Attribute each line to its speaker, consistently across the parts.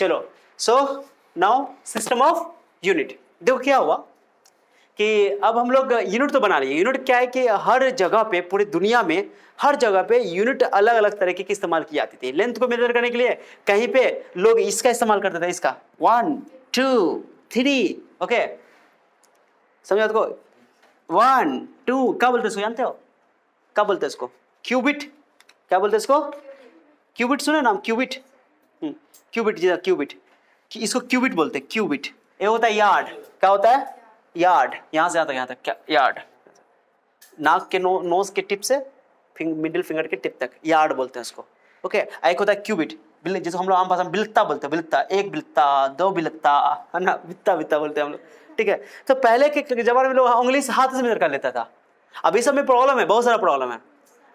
Speaker 1: चलो, so now system of unit. देखो क्या हुआ कि अब हम लोग यूनिट तो बना लिए। यूनिट क्या है कि हर जगह पे, पूरी दुनिया में हर जगह पे यूनिट अलग अलग तरीके की इस्तेमाल की जाती थी। लेंथ को मेजर करने के लिए कहीं पे लोग इसका इस्तेमाल करते थे, इसका 1 2 3, ओके, समझा को? 1 2 क्या बोलते इसको, जानते हो क्या बोलते इसको? क्यूबिट। क्या बोलते इसको? क्यूबिट, सुने नाम क्यूबिट? क्यूबिट, जी क्यूबिट, इसको क्यूबिट बोलते हैं, क्यूबिट। ये होता है यार्ड। क्या होता है? यार्ड। यहां से यहाँ तक क्या यार्ड? नाक के नोज के टिप से मिडिल फिंगर के टिप तक यार्ड बोलते हैं उसको, ओके। एक होता है क्यूबिट, जैसे हम लोग आम भाषा में बिल्ता बोलते हैं, बिल्ता, एक बिल्ता, दो बिल्ता, है ना, बित्ता बित्ता बोलते हैं हम लोग, ठीक है। तो पहले के जमाने में लोग उंगली से हाथ से मेजर कर लेता था। अब इस सब में प्रॉब्लम है, बहुत सारा प्रॉब्लम है।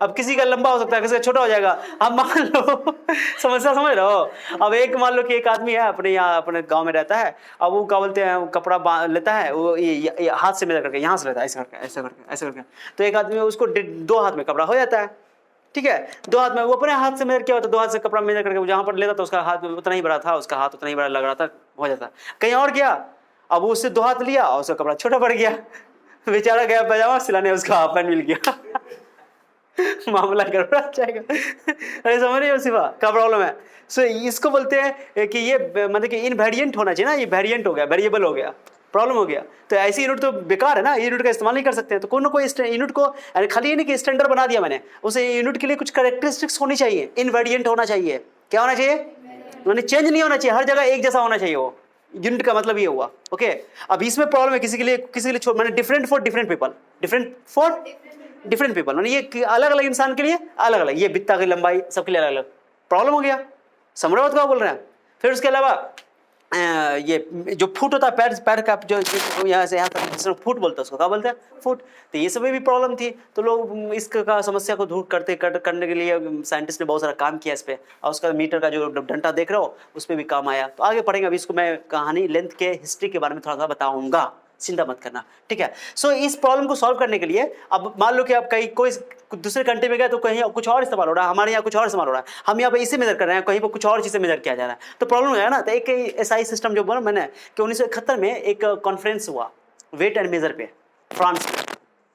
Speaker 1: अब किसी का लंबा हो सकता है, किसी का छोटा हो जाएगा। अब मान लो समस्या समझ रहे हो? अब एक मान लो कि एक आदमी है अपने यहाँ अपने गांव में रहता है, अब वो क्या बोलते हैं, कपड़ा लेता है, वो ये हाथ से मेजर करके यहाँ से लेता है, ऐसे करके ऐसे करके ऐसे करके। तो एक आदमी उसको 2 हाथ में कपड़ा हो जाता है, ठीक है। 2 हाथ में वो अपने हाथ से मेजर किया होता है, 2 हाथ से कपड़ा मेजर करके जहां पर लेता था उसका हाथ उतना ही बड़ा था, उसका हाथ उतना ही बड़ा लग रहा था, हो जाता। कहीं और गया, अब वो उससे 2 हाथ लिया और उसका कपड़ा छोटा पड़ गया, बेचारा गया पैजामा सिलाने, उसका हाफ पैंट मिल गया मामला गड़बड़ा जाएगा अरे समझ रहे हो सिवा क्या प्रॉब्लम है? सो इसको बोलते हैं कि ये मतलब कि इनवेरिएंट होना चाहिए ना, ये वेरिएंट हो गया, वेरिएबल हो गया, प्रॉब्लम हो गया। तो ऐसी यूनिट तो बेकार है ना, यूनिट का इस्तेमाल नहीं कर सकते हैं। तो कोई ना कोई यूनिट को खाली ये नहीं कि स्टैंडर्ड बना दिया मैंने, उसे यूनिट के लिए कुछ कैरेक्टरिस्टिक्स होनी चाहिए, इनवेरिएंट होना चाहिए। क्या होना चाहिए? मैंने चेंज नहीं होना चाहिए, हर जगह एक जैसा होना चाहिए वो। यूनिट का मतलब ये हुआ, ओके। अब इसमें प्रॉब्लम है, किसी के लिए मैंने different for different people, different for different people, मैंने ये अलग अलग इंसान के लिए अलग अलग, ये बित्ता की लंबाई सबके लिए अलग अलग, प्रॉब्लम हो गया। समझ रहे हो क्या बोल रहे हैं? फिर उसके अलावा ये जो फुट होता है, पैर का जो यहाँ से यहाँ तक फुट बोलते हैं उसको, क्या बोलते हैं? फुट। तो ये सब में भी प्रॉब्लम थी, तो लोग इसका समस्या को दूर करने के लिए साइंटिस्ट ने बहुत सारा काम किया इस पे, और उसका मीटर का जो डंडा देख रहे हो उस पर भी काम आया। तो आगे पढ़ेंगे, अभी इसको मैं कहानी लेंथ के हिस्ट्री के बारे में थोड़ा सा बताऊंगा, चिंता मत करना, ठीक है। सो इस प्रॉब्लम को सॉल्व करने के लिए, अब मान लो कि आप कहीं कोई दूसरे कंट्री में गए तो कहीं कुछ और इस्तेमाल हो रहा है, हमारे यहाँ कुछ और इस्तेमाल हो रहा है, हम यहाँ पे इसे मेजर कर रहे हैं, कहीं पर कुछ और चीज़ मेजर किया जा रहा है, तो प्रॉब्लम हो जाएगा ना। तो एक ऐसा ही सिस्टम जो बोला मैंने कि 1971 में एक कॉन्फ्रेंस हुआ वेट एंड मेजर पे, फ्रांस में।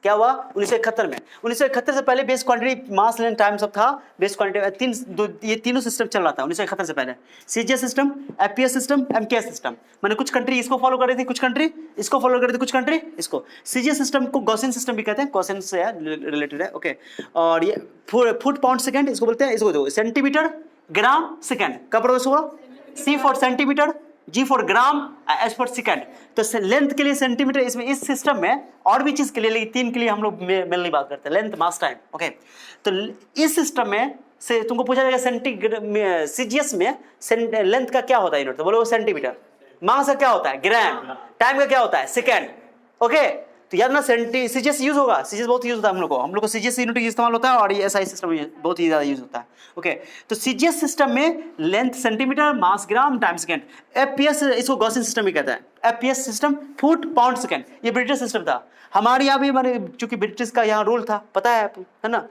Speaker 1: क्या हुआ 1971 में? 1971 से पहले बेस क्वांटिटी, मास, लेंथ, टाइम सब था। बेस क्वांटिटी ये तीनों सिस्टम चल रहा था 1971 से पहले। CGS system, FPS system, MKS system. मैंने कुछ कंट्री इसको फॉलो कर रही थी, कुछ कंट्री इसको फॉलो कर रही थी, कुछ कंट्री इसको। सीजीएस सिस्टम को गॉसियन सिस्टम भी कहते हैं, गॉसियन से रिलेटेड है, ओके। और ये फुट पाउंड सेकंड इसको बोलते हैं, इसको सेंटीमीटर ग्राम सेकंड का प्रोग्रेस हुआ। C for centimetre, G for gram, S for second. तो लेंथ के लिए सेंटीमीटर, इसमें इस सिस्टम में और भी चीज के लिए, लेकिन 3 के लिए हम लोग मेनली बात करते हैं, लेंथ, मास, टाइम, ओके। तो इस सिस्टम में से तुमको पूछा जाएगा सीजीएस में लेंथ का क्या होता है यूनिट, तो बोलो सेंटीमीटर। मास का क्या होता है? ग्राम। टाइम का क्या होता है? Second, okay. तो याद ना सीजीएस यूज होगा, सीजीएस बहुत यूज होता है हम लोग को सीजीएस यूनिट इस्तेमाल होता है, और ये एसआई सिस्टम बहुत ही ज्यादा यूज होता है, ओके। तो सीजीएस सिस्टम में लेंथ सेंटीमीटर, मास ग्राम, टाइम सेकंड। एफपीएस इसको गॉसियन सिस्टम भी कहता है, FPS system foot pound second, ये ब्रिटिश सिस्टम था। हमारे यहाँ भी मैंने, चूंकि ब्रिटिश का यहाँ रूल था, पता है ना,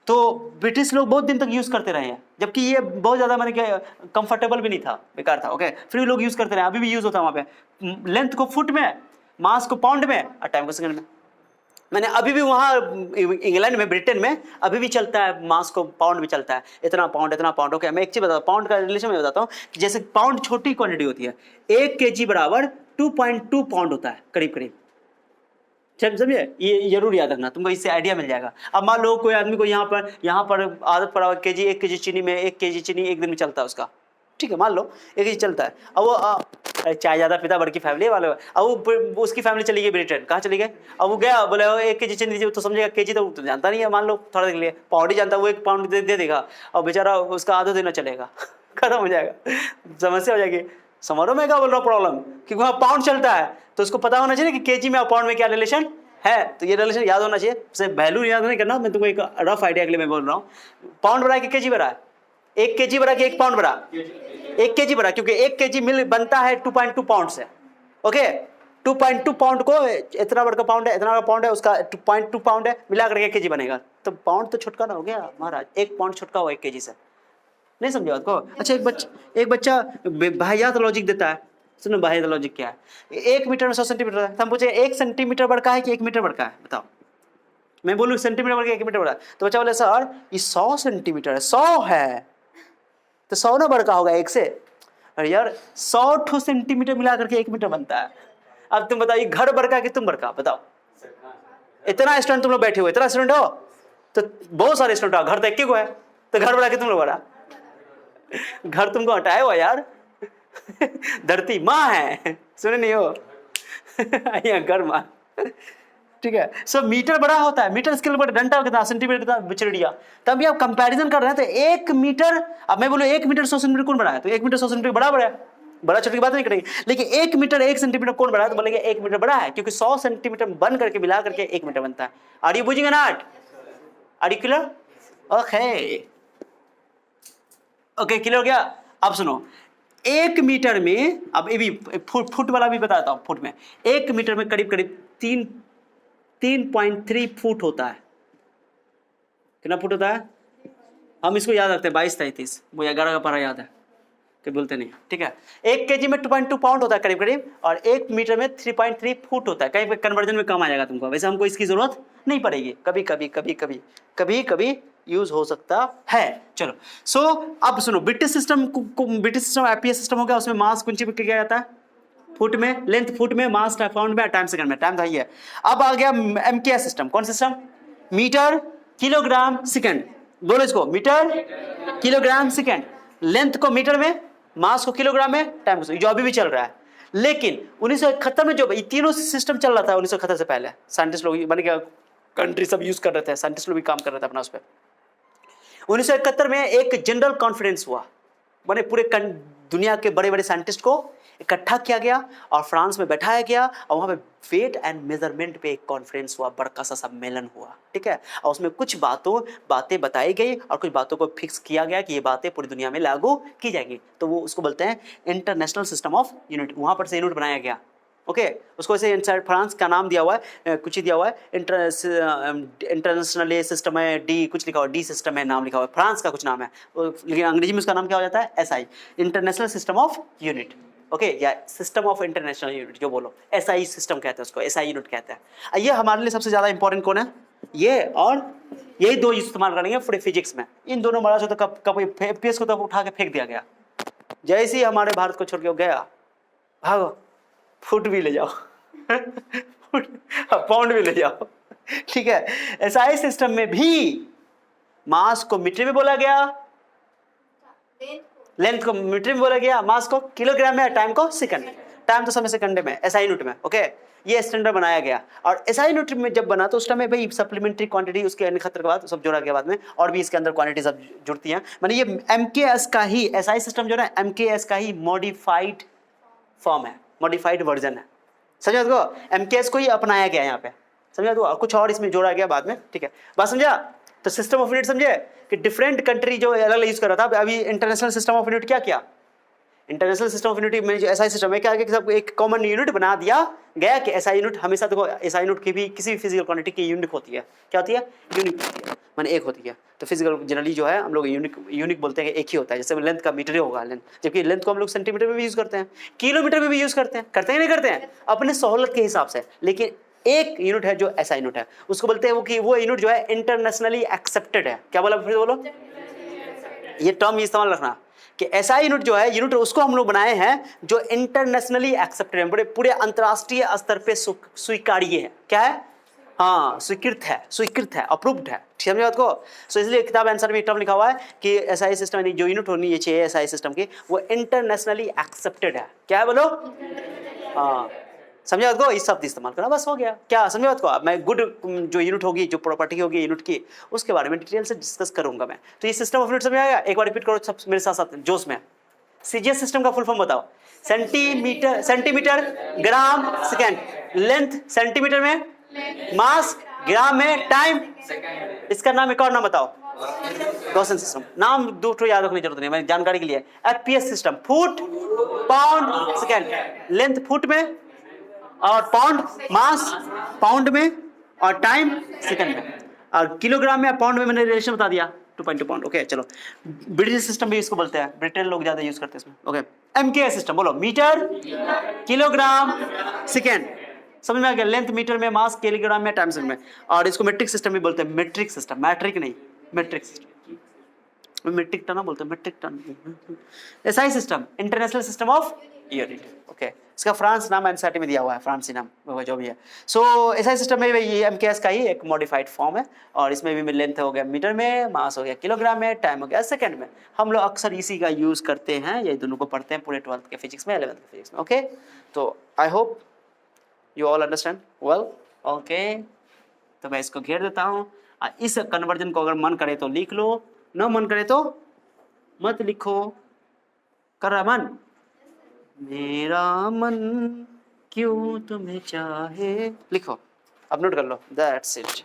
Speaker 1: तो ब्रिटिश लोग बहुत दिन तक यूज करते रहे हैं, जबकि ये बहुत ज्यादा मैंने क्या कंफर्टेबल भी नहीं था, बेकार था, ओके। फिर भी लोग यूज करते रहे, अभी भी यूज होता है वहां पे, लेंथ को फुट में, मास को पाउंड में, और टाइम को सेकंड में। मैंने अभी भी वहां इंग्लैंड में, ब्रिटेन में अभी भी चलता है, मास को पाउंड भी चलता है, इतना पाउंड, ओके। मैं एक चीज बताता हूँ, पाउंड का रिलेशन में बताता हूँ कि जैसे पाउंड छोटी क्वांटिटी होती है, 1 kg बराबर 2.2 पाउंड होता है करीब करीब, समझिए, ये जरूर याद रखना, तुमको इससे आइडिया मिल जाएगा। अब मान लो कोई आदमी को यहाँ पर आदत पड़ा 1 kg चीनी में, 1 kg चीनी एक दिन में चलता है उसका, ठीक है, मान लो 1 kg चलता है। अब वो चाय ज्यादा पीता, बड़की फैमिली वाले, अब वो उसकी फैमिली चली गई ब्रिटेन, कहाँ चली गई? अब वो गया, बोले 1 kg चीनी दीजिए, तो समझेगा केजी तो जानता नहीं है, मान लो थोड़ा देर के लिए पाउंड ही जानता है, वो 1 पाउंड दे देगा, और बेचारा उसका आधा दिन चलेगा खत्म हो जाएगा, समस्या हो जाएगी। समझो मैं क्या बोल रहा हूँ प्रॉब्लम, क्योंकि वहाँ पाउंड चलता है, तो उसको पता होना चाहिए कि केजी में और पाउंड में क्या रिलेशन है, तो ये रिलेशन याद होना चाहिए। सिर्फ वैल्यू याद नहीं करना, मैं तुमको एक रफ आइडिया के लिए मैं बोल रहा हूँ। पाउंड बड़ा कि केजी बड़ा है? 1 kg बड़ा कि 1 पाउंड बड़ा? 1 kg बड़ा, क्योंकि 1 kg मिल बनता है 2.2 पाउंड से, ओके। 2.2 पाउंड को, इतना बड़ा पाउंड है, इतना बड़ा पाउंड है, उसका 2.2 पाउंड है, मिला करके 1 kg बनेगा। तो पाउंड तो छुटकारा हो गया महाराज, 1 पाउंड छुटका हुआ 1 kg से, नहीं समझे बात को? अच्छा एक बच्चा बाह्यात लॉजिक देता है, सुनो बाह्यात लॉजिक क्या है। 1 मीटर में 100 सेंटीमीटर है, तो हम पूछे 1 सेंटीमीटर बड़ा है कि 1 मीटर बड़ा है, बताओ। मैं बोलूँ सेंटीमीटर बड़ा 1 मीटर बड़ा, तो बच्चा बोले सर ये 100 सेंटीमीटर है, 100 है तो 100 ना बड़का होगा 1 से। अरे यार 100 सेंटीमीटर मिला करके 1 मीटर बनता है। अब तुम बताओ ये घर बड़का कि तुम बड़का, बताओ। इतना स्टूडेंट तुम लोग बैठे हुए, इतना स्टूडेंट हो तो बहुत सारे स्टूडेंट हो, घर तो 1 को है, तो घर बड़ा कि तुम लोग बड़ा? घर तुमको हटाए हुआ यार। धरती माँ है, सुने नहीं हो? यहाँ घर माँ, ठीक है। सो मीटर बड़ा होता है, मीटर स्केल पर डंडा कितना, सेंटीमीटर कितना, बिचड़िया। तब भी आप कंपैरिजन कर रहे हैं तो 1 मीटर, अब मैं बोलूं 1 मीटर 100 सेंटीमीटर कौन बड़ा है, तो 1 मीटर 100 सेंटीमीटर बड़ा है, बड़ा छोटे की बात नहीं करेंगे। लेकिन 1 मीटर 1 सेंटीमीटर कौन बड़ा है, तो बोलेंगे 1 मीटर बड़ा है, क्योंकि 100 सेंटीमीटर बन करके मिला करके 1 मीटर बनता है। आर यू बुझिंग not? Are you clear? Okay okay, clear हो गया। अब सुनो 1 मीटर में, अब ये भी फुट वाला भी बताता हूं। फुट में 1 मीटर में करीब करीब 3.3 फुट होता है। कितना फुट होता है? हम इसको याद रखते हैं 22-33, वो 11 का पारा याद है कि बोलते नहीं, ठीक है। 1 केजी में 2.2 पाउंड होता है करीब करीब, और 1 मीटर में 3.3 फुट होता है। कहीं पे कन्वर्जन में कम आ जाएगा तुमको, वैसे हमको इसकी जरूरत नहीं पड़ेगी, कभी यूज हो सकता है। चलो सो अब सुनो, ब्रिटिश सिस्टम आईपीएस सिस्टम हो गया, उसमें मास कुंची पे किया जाता है फुट में, लेंथ फुट में, मास पाउंड में, टाइम सेकंड में, टाइम था ये। अब आ गया एमकेएस सिस्टम। कौन सिस्टम? मीटर किलोग्राम सेकंड, बोलो इसको, मीटर किलोग्राम सेकंड। लेंथ को मीटर में, मास को किलोग्राम में, टाइम को, जो अभी भी चल रहा है। लेकिन 1971 में जो तीनों सिस्टम चल रहा था 1971 से पहले, साइंटिस्ट लोग बन गया, कंट्री सब यूज कर रहे थे, साइंटिस्ट लोग भी काम कर रहे थे अपना उस पर। 1971 में एक जनरल कॉन्फ्रेंस हुआ, माने पूरे दुनिया के बड़े बड़े साइंटिस्ट को इकट्ठा किया गया और फ्रांस में बैठाया गया, और वहां पे वेट एंड मेजरमेंट पे एक कॉन्फ्रेंस हुआ, बड़का सा सम्मेलन हुआ, ठीक है। और उसमें कुछ बातें बताई गई और कुछ बातों को फिक्स किया गया कि ये बातें पूरी दुनिया में लागू की जाएंगी। तो वो उसको बोलते हैं इंटरनेशनल सिस्टम ऑफ यूनिट। वहां पर से यूनिट बनाया गया, ओके। उसको ऐसे फ्रांस का नाम दिया हुआ है, कुछ ही दिया हुआ है, इंटरनेशनल सिस्टम है, डी कुछ लिखा हुआ, डी सिस्टम है, नाम लिखा हुआ है, फ्रांस का कुछ नाम है, लेकिन अंग्रेजी में उसका नाम क्या हो जाता है? SI, international system of unit, okay, या सिस्टम ऑफ इंटरनेशनल यूनिट, जो बोलो, एसआई सिस्टम कहते हैं उसको, एसआई यूनिट कहते हैं। ये हमारे लिए सबसे ज्यादा इंपॉर्टेंट कौन है? ये और यही दो इस्तेमाल करेंगे पूरे फिजिक्स में। इन दोनों बड़ा से तो कब एफपीएस को तो उठा के फेंक दिया गया, जैसे ही हमारे भारत को छोड़ के गया, भागो फुट भी ले जाओ, पाउंड भी ले जाओ, ठीक है। एसआई सिस्टम में भी मास को मीटर में बोला गया, लेंथ को मीटर में बोला गया, मास को किलोग्राम में, टाइम को सेकंड में, टाइम तो समय सेकंड में, एसआई यूनिट में, ओके। ये स्टैंडर्ड बनाया गया, और एसआई यूनिट में जब बना तो उस टाइम में भाई सप्लीमेंट्री क्वांटिटी उसके अन्य खतर के बाद सब जोड़ा गया बाद में, और भी इसके अंदर क्वांटिटी सब जुड़ती हैं। माने ये एमकेएस का ही, एसआई सिस्टम जो है एमकेएस का ही मॉडिफाइड फॉर्म है, मॉडिफाइड वर्जन है, समझा तो? एमकेएस को ही अपनाया गया यहाँ पे, समझा तो? कुछ और इसमें जोड़ा गया बाद में, ठीक है, बात समझा? तो सिस्टम ऑफ यूनिट समझे कि डिफरेंट कंट्री जो अलग अलग यूज कर रहा था। अभी इंटरनेशनल सिस्टम ऑफ यूनिट क्या किया? इंटरनेशनल सिस्टम ऑफ यूनिट में जो एसआई सिस्टम है क्या कि सब एक कॉमन यूनिट बना दिया गया कि एसआई यूनिट हमेशा, देखो एसआई यूनिट की भी किसी भी फिजिकल क्वांटिटी की यूनिक होती है, क्या होती है? यूनिक होती है, माने एक होती है। तो फिजिकल जनरली जो है हम लोग यूनिक बोलते हैं कि एक ही होता है, जैसे लेंथ का मीटर होगा लेंथ, जबकि लेंथ को हम लोग सेंटीमीटर में भी यूज करते हैं, किलोमीटर में भी यूज करते हैं नहीं करते हैं अपने सहूलत के हिसाब से। लेकिन एक यूनिट है जो एसआई यूनिट है, उसको बोलते हैं वो कि वो यूनिट जो है इंटरनेशनली एक्सेप्टेड है। क्या बोला फिर बोलो? ये टर्म इस्तेमाल रखना कि एसआई यूनिट जो है, यूनिट उसको हम लोग बनाए हैं जो इंटरनेशनली एक्सेप्टेड है, पूरे अंतरराष्ट्रीय स्तर पे स्वीकार्य है। क्या है? हाँ, स्वीकृत है, अप्रूव्ड है, समझे बात को? सो इसलिए किताब आंसर में टर्म लिखा हुआ है कि एसआई सिस्टम जो यूनिट होनी चाहिए एसआई सिस्टम की, वो इंटरनेशनली एक्सेप्टेड है। क्या है बोलो? हाँ, समझे बात को? इस शब्द इस्तेमाल करना, बस हो गया। क्या समझे बात को? अब मैं गुड जो यूनिट होगी, जो प्रॉपर्टी होगी यूनिट की, उसके बारे में डिटेल से डिस्कस करूंगा मैं। तो ये सिस्टम ऑफ यूनिट समझ आएगा? एक बार रिपीट करो सब मेरे साथ साथ जोश में। सीजीएस सिस्टम का फुल फॉर्म बताओ। Centimetre gram second, length centimetre में, मास ग्राम में, टाइम, इसका नाम एक और नाम बताओ। Gaussian system. नाम दूसरों याद रखने की जरूरत नहीं, मैं जानकारी के लिए। FPS system, foot pound second, length foot में और पाउंड, मास पाउंड में और टाइम सेकंड में, और किलोग्राम में पाउंड में मैंने रिलेशन बता दिया। 2.2 पाउंड। ओके चलो, ब्रिटिश सिस्टम भी इसको बोलते हैं, ब्रिटेन लोग ज्यादा यूज करते हैं इसमें। ओके, एमकेएस सिस्टम बोलो, मीटर किलोग्राम सेकेंड, समझ में आ गया? लेंथ मीटर में, मास किलोग्राम में, टाइम सेकंड में। और इसको मेट्रिक सिस्टम भी बोलते हैं, मेट्रिक सिस्टम, मैट्रिक नहीं, मेट्रिक सिस्टम। मेट्रिक टन बोलते हैं, metric ton. SI system, international system of unit. Okay, इसका फ्रांस नाम एनसीईआरटी में दिया हुआ है, फ्रांसी नाम वो जो भी है। सो एसआई सिस्टम में ये एमकेएस का ही एक मॉडिफाइड फॉर्म है, और इसमें भी लेंथ हो गया मीटर में, मास हो गया किलोग्राम में, टाइम हो गया सेकंड में। हम लोग अक्सर इसी का यूज करते हैं, ये दोनों को पढ़ते हैं पूरे 12th के फिजिक्स में, 11th के फिजिक्स में। ओके, तो I hope you all understand well. Okay, तो मैं इसको घेर देता हूँ। इस कन्वर्जन को अगर मन करे तो लिख लो, न मन करे तो मत लिखो। कर रहा मन? मेरा मन क्यों तुम्हें चाहे, लिखो, अब नोट कर लो, दैट्स इट।